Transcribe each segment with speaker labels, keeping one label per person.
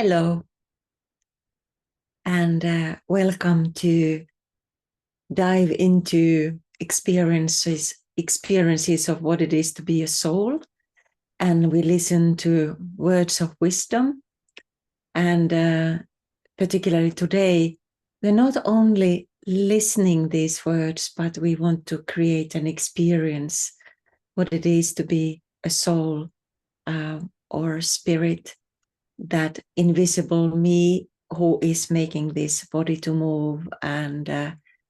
Speaker 1: Hello, and welcome to dive into experiences of what it is to be a soul. And we listen to words of wisdom. And particularly today, we're not only listening these words, but we want to create an experience what it is to be a soul or spirit, that invisible me who is making this body to move and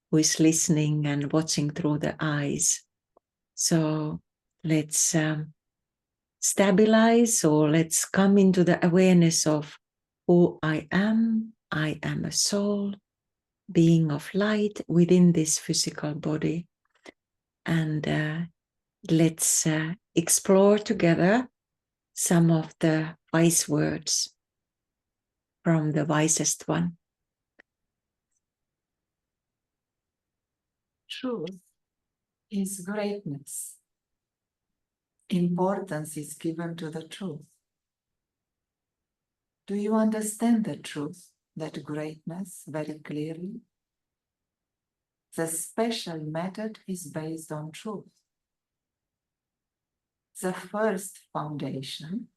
Speaker 1: who is listening and watching through the eyes. So let's stabilize, or let's come into the awareness of who I am. I am a soul, being of light within this physical body. And let's explore together some of the wise words from the wisest one.
Speaker 2: Truth is greatness. Importance is given to the truth. Do you understand the truth, that greatness, very clearly? The special method is based on truth. The first foundation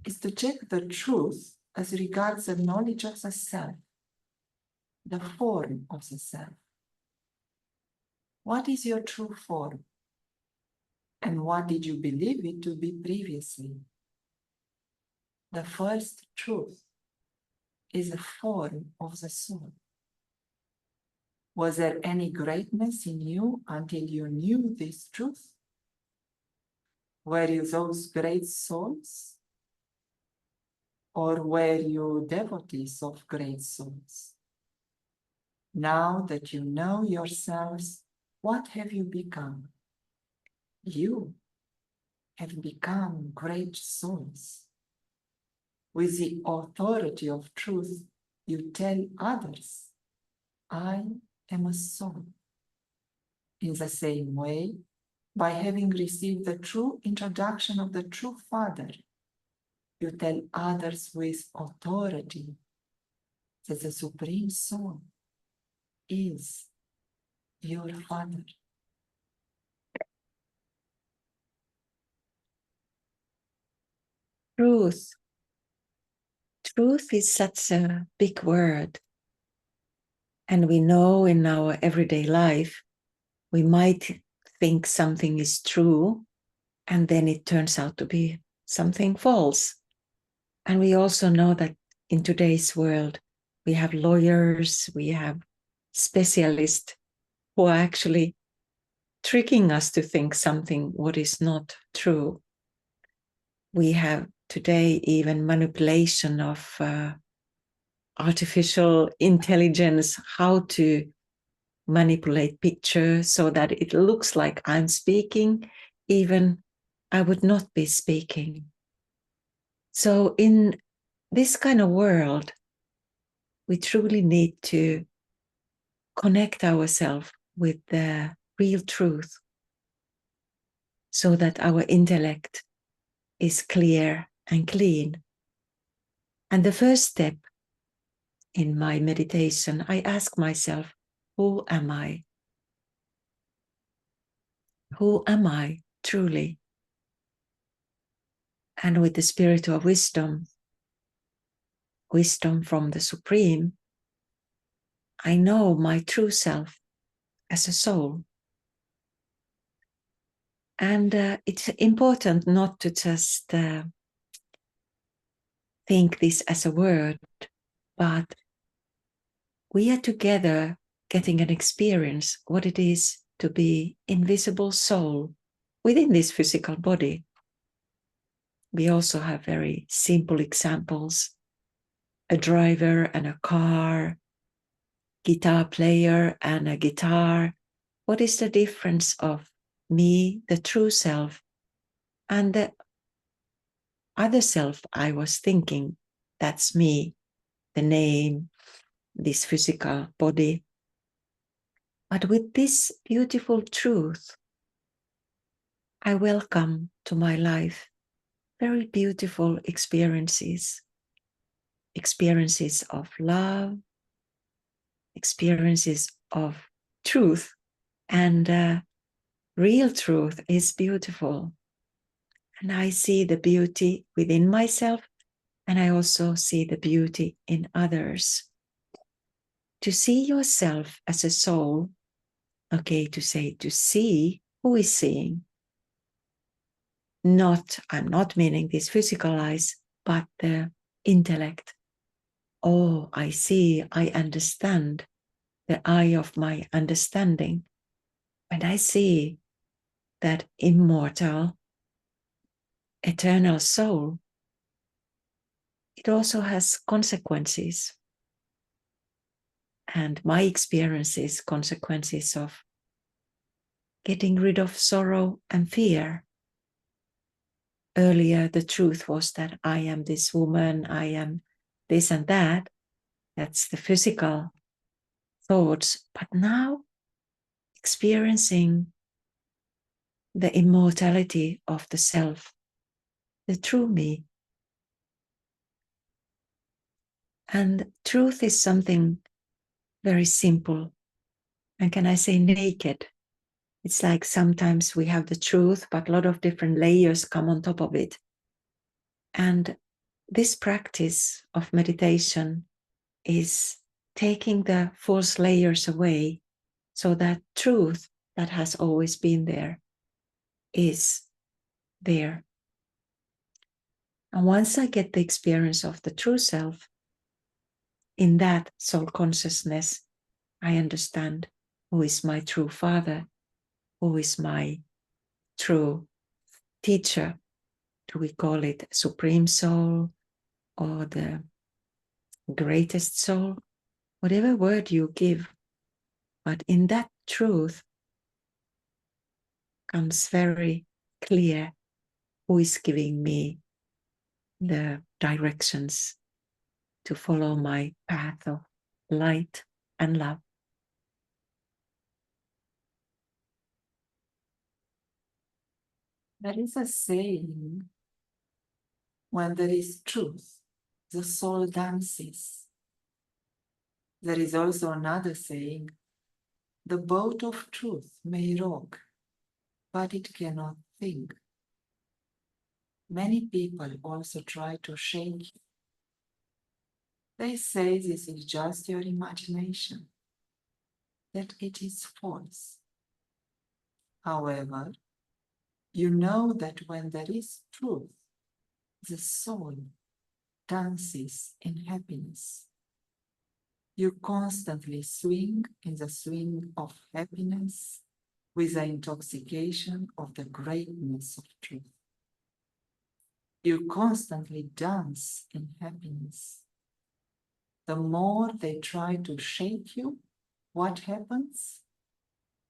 Speaker 2: is to check the truth as regards the knowledge of the self, the form of the self. What is your true form? And what did you believe it to be previously? The first truth is the form of the soul. Was there any greatness in you until you knew this truth? Were you those great souls? Or were you devotees of great souls? Now that you know yourselves, what have you become? You have become great souls. With the authority of truth, you tell others, I am a soul. In the same way, by having received the true introduction of the true Father, you tell others with authority that the Supreme Soul is your Father.
Speaker 1: Truth. Truth is such a big word. And we know in our everyday life, we might think something is true, and then it turns out to be something false. And we also know that in today's world, we have lawyers, we have specialists who are actually tricking us to think something what is not true. We have today even manipulation of artificial intelligence, how to manipulate pictures so that it looks like I'm speaking, even I would not be speaking. So in this kind of world, we truly need to connect ourselves with the real truth so that our intellect is clear and clean. And the first step in my meditation, I ask myself, who am I? Who am I truly? And with the spirit of wisdom, wisdom from the Supreme, I know my true self as a soul. And it's important not to just think this as a word, but we are together getting an experience what it is to be invisible soul within this physical body. We also have very simple examples: a driver and a car, guitar player and a guitar. What is the difference of me, the true self, and the other self I was thinking? That's me, the name, this physical body. But with this beautiful truth, I welcome to my life very beautiful experiences. experiences of love, experiences of truth, and real truth is beautiful. And I see the beauty within myself, and I also see the beauty in others. To see yourself as a soul, okay, to see who is seeing. I'm not meaning this physical eyes, but the intellect. Oh, I see, I understand, the eye of my understanding. And I see that immortal, eternal soul, it also has consequences. And my experience is consequences of getting rid of sorrow and fear. Earlier, the truth was that I am this woman, I am this and that. That's the physical thoughts. But now, experiencing the immortality of the self, the true me. And truth is something very simple. And can I say naked? It's like sometimes we have the truth, but a lot of different layers come on top of it. And this practice of meditation is taking the false layers away so that truth that has always been there is there. And once I get the experience of the true self, in that soul consciousness, I understand who is my true father, who is my true teacher. Do we call it Supreme Soul or the greatest soul? Whatever word you give. But in that truth comes very clear who is giving me the directions to follow my path of light and love.
Speaker 2: There is a saying, when there is truth, the soul dances. There is also another saying, the boat of truth may rock, but it cannot think. Many people also try to shake you. They say this is just your imagination, that it is false. However, you know that when there is truth, the soul dances in happiness. You constantly swing in the swing of happiness with the intoxication of the greatness of truth. You constantly dance in happiness. The more they try to shake you, what happens?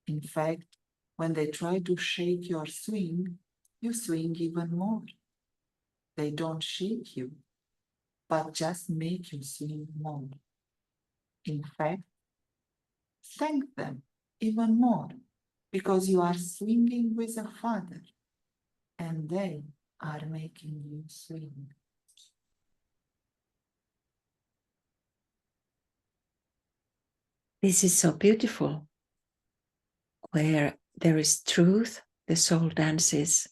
Speaker 2: In fact, when they try to shake your swing, you swing even more. They don't shake you, but just make you swing more. In fact, thank them even more, because you are swinging with a father, and they are making you swing.
Speaker 1: This is so beautiful. Where there is truth, the soul dances.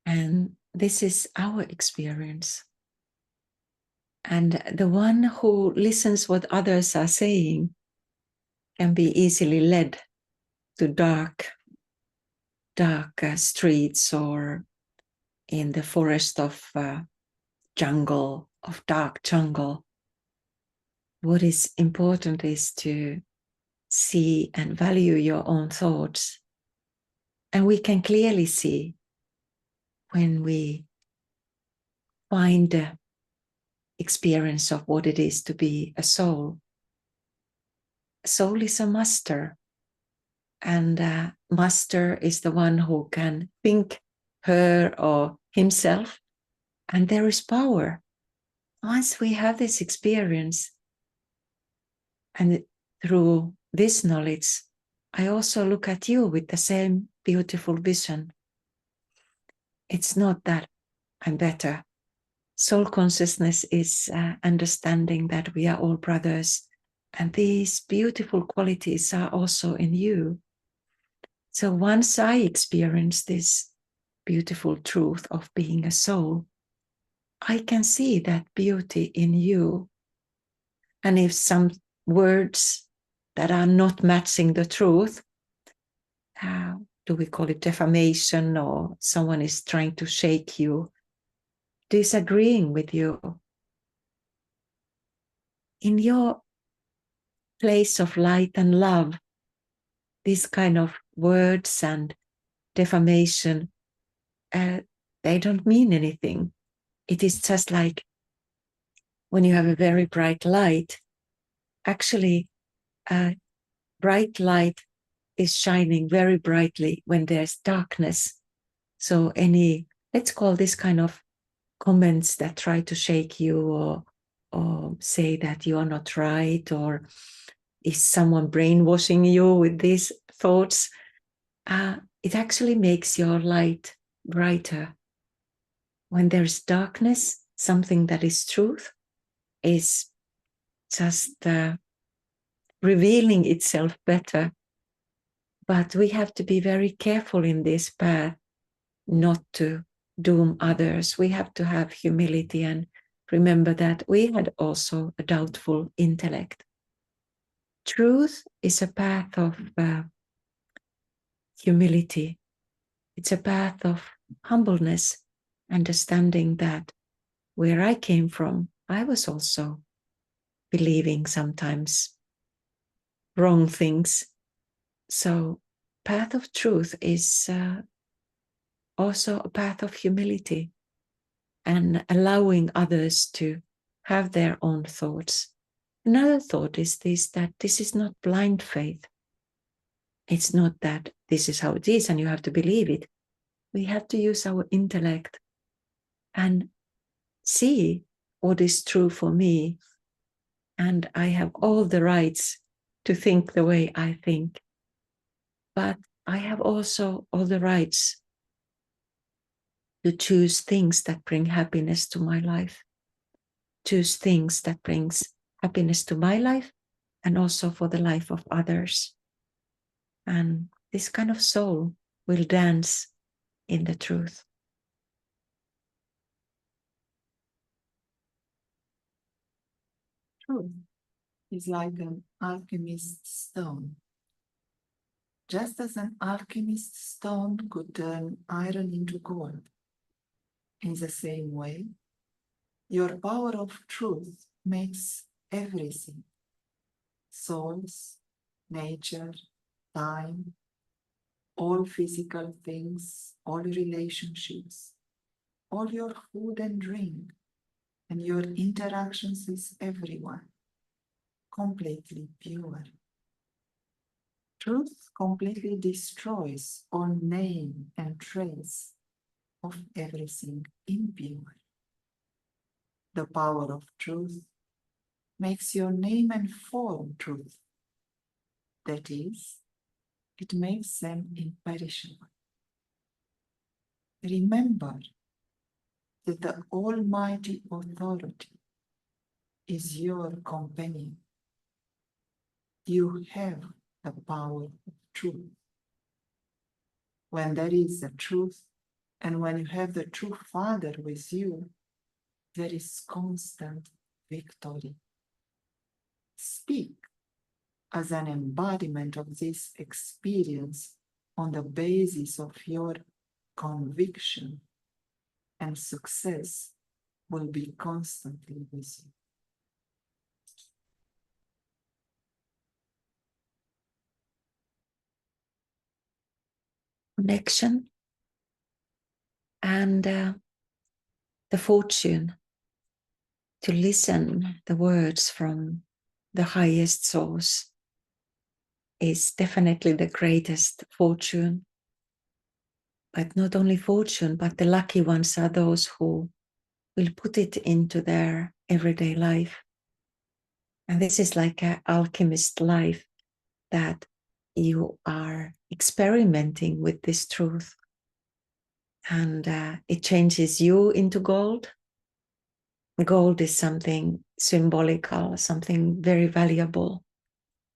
Speaker 1: And this is our experience. And the one who listens what others are saying can be easily led to dark streets or in the forest of dark jungle. What is important is to see and value your own thoughts. And we can clearly see when we find the experience of what it is to be a soul. Soul is a master, and a master is the one who can think her or himself, and there is power. Once we have this experience, and through this knowledge, I also look at you with the same beautiful vision. It's not that I'm better, Soul consciousness is understanding that we are all brothers, and these beautiful qualities are also in you. So once I experience this beautiful truth of being a soul, I can see that beauty in you. And if some words that are not matching the truth, do we call it defamation, or someone is trying to shake you, disagreeing with you, in your place of light and love, these kind of words and defamation, they don't mean anything. It is just like when you have a very bright light, actually, bright light is shining very brightly when there's darkness. So let's call this kind of comments that try to shake you, or say that you are not right, or is someone brainwashing you with these thoughts, it actually makes your light brighter. When there's darkness, something that is truth is just revealing itself better. But we have to be very careful in this path not to doom others. We have to have humility and remember that we had also a doubtful intellect. Truth is a path of humility. It's a path of humbleness, understanding that where I came from, I was also believing sometimes wrong things. So, path of truth is also a path of humility and allowing others to have their own thoughts. Another thought is this, that this is not blind faith. It's not that this is how it is and you have to believe it. We have to use our intellect and see what is true for me. And I have all the rights to think the way I think. But I have also all the rights to choose things that bring happiness to my life. Choose things that brings happiness to my life and also for the life of others. And this kind of soul will dance in the truth.
Speaker 2: Truth is like an alchemist's stone. Just as an alchemist's stone could turn iron into gold, in the same way, your power of truth makes everything, souls, nature, time, all physical things, all relationships, all your food and drink, and your interactions with everyone, completely pure. Truth completely destroys all name and trace of everything impure. The power of truth makes your name and form truth. That is, it makes them imperishable. Remember that the Almighty Authority is your companion. You have the power of truth. When there is the truth, and when you have the true Father with you, there is constant victory. Speak as an embodiment of this experience on the basis of your conviction, and success will be constantly with you.
Speaker 1: Connection and the fortune to listen the words from the highest source is definitely the greatest fortune. But not only fortune, but the lucky ones are those who will put it into their everyday life. And this is like an alchemist life, that you are experimenting with this truth. And it changes you into gold, gold is something symbolical, something very valuable.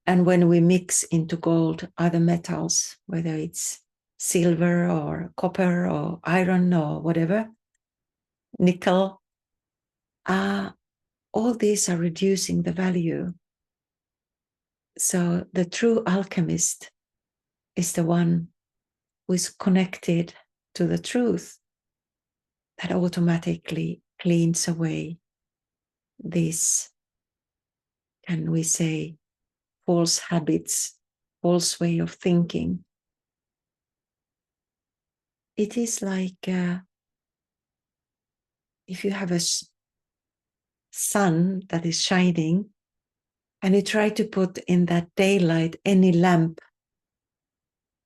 Speaker 1: And when we mix into gold other metals, whether it's silver or copper or iron or whatever, nickel, all these are reducing the value. So the true alchemist is the one who is connected to the truth that automatically cleans away these, can we say, false habits, false way of thinking. It is like if you have a sun that is shining and you try to put in that daylight any lamp,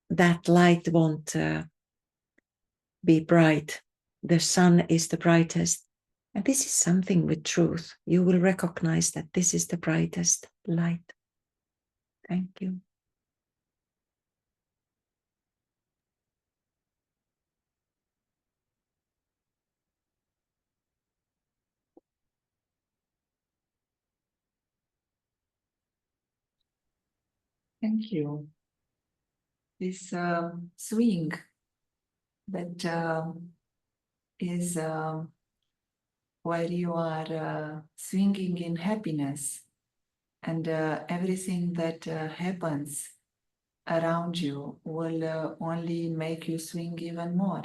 Speaker 1: that light won't be bright. The sun is the brightest. And this is something with truth. You will recognize that this is the brightest light. Thank you.
Speaker 2: Thank you. This swing that is where you are swinging in happiness, and everything that happens around you will only make you swing even more.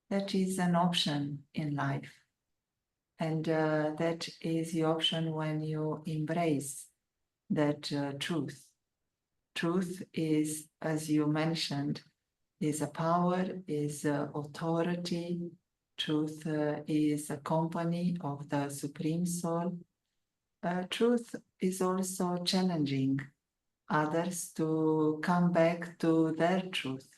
Speaker 2: That is an option in life. And that is the option when you embrace that truth. Truth is, as you mentioned, is a power, is authority. Truth is a company of the Supreme Soul. Truth is also challenging others to come back to their truth.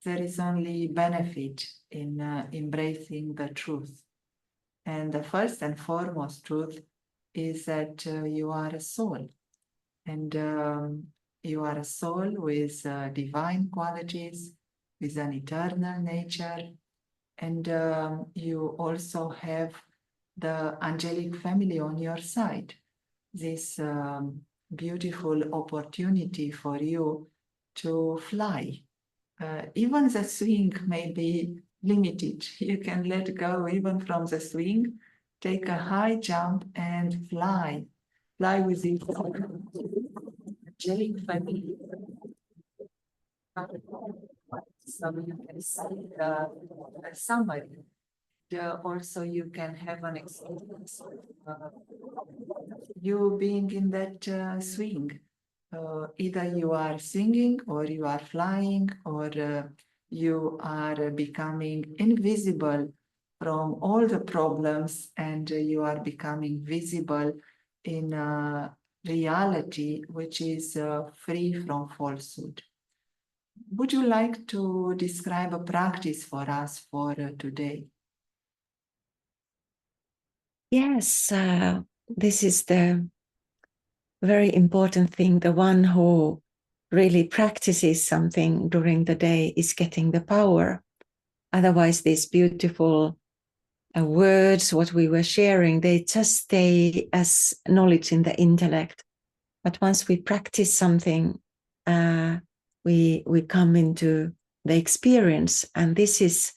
Speaker 2: There is only benefit in embracing the truth. And the first and foremost truth is that you are a soul. And you are a soul with divine qualities, with an eternal nature. And you also have the angelic family on your side. This beautiful opportunity for you to fly. Even the swing may be limited. You can let go even from the swing, take a high jump and fly. Fly with it. Angelic family. So you can see the summary. Also, you can have an experience of you being in that swing. Either you are singing, or you are flying, or you are becoming invisible from all the problems, and you are becoming visible in reality which is free from falsehood. Would you like to describe a practice for us for today?
Speaker 1: Yes, this is the very important thing. The one who really practices something during the day is getting the power. Otherwise, these beautiful words, what we were sharing, they just stay as knowledge in the intellect. But once we practice something, we come into the experience, and this is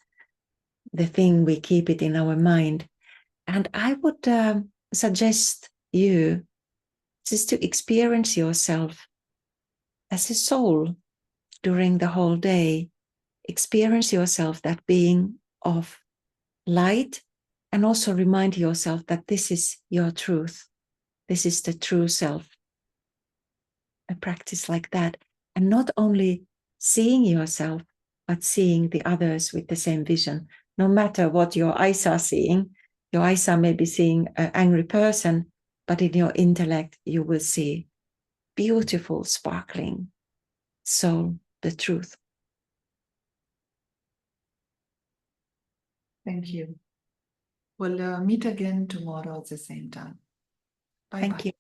Speaker 1: the thing, we keep it in our mind. And I would suggest you just to experience yourself as a soul during the whole day. Experience yourself that being of light, and also remind yourself that this is your truth. This is the true self. A practice like that. And not only seeing yourself, but seeing the others with the same vision. No matter what your eyes are seeing, your eyes are maybe seeing an angry person, but in your intellect, you will see beautiful, sparkling soul, the truth.
Speaker 2: Thank you. We'll meet again tomorrow at the same time. Bye-bye.
Speaker 1: Thank you.